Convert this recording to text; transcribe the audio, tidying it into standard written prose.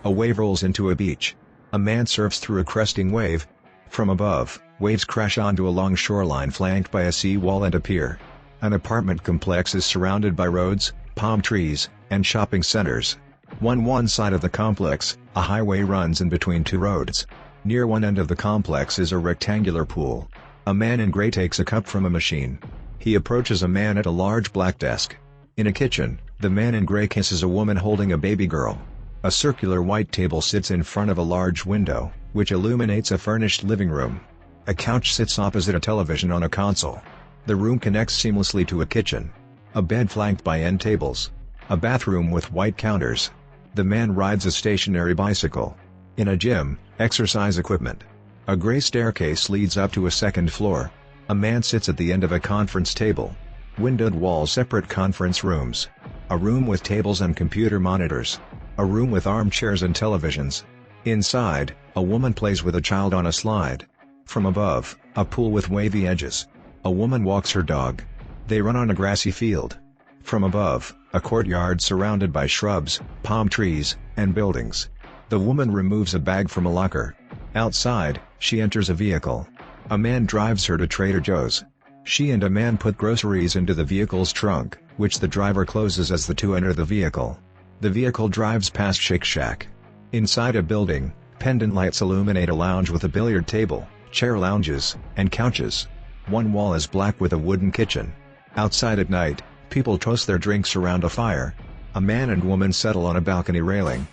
A wave rolls into a beach. A man surfs through a cresting wave. From above, waves crash onto a long shoreline flanked by a seawall and a pier. An apartment complex is surrounded by roads, palm trees, and shopping centers. One side of the complex, a highway runs in between two roads. Near one end of the complex is a rectangular pool. A man in gray takes a cup from a machine. He approaches a man at a large black desk. In a kitchen, the man in gray kisses a woman holding a baby girl. A circular white table sits in front of a large window, which illuminates a furnished living room. A couch sits opposite a television on a console. The room connects seamlessly to a kitchen. A bed flanked by end tables. A bathroom with white counters. The man rides a stationary bicycle. In a gym, exercise equipment. A gray staircase leads up to a second floor. A man sits at the end of a conference table. Windowed walls separate conference rooms. A room with tables and computer monitors. A room with armchairs and televisions. Inside, a woman plays with a child on a slide. From above, a pool with wavy edges. A woman walks her dog. They run on a grassy field. From above, a courtyard surrounded by shrubs, palm trees, and buildings. The woman removes a bag from a locker. Outside, she enters a vehicle. A man drives her to Trader Joe's. She and a man put groceries into the vehicle's trunk, which the driver closes as the two enter the vehicle. The vehicle drives past Shake Shack. Inside a building, pendant lights illuminate a lounge with a billiard table, chair lounges, and couches. One wall is black with a wooden kitchen. Outside at night, people toast their drinks around a fire. A man and woman settle on a balcony railing.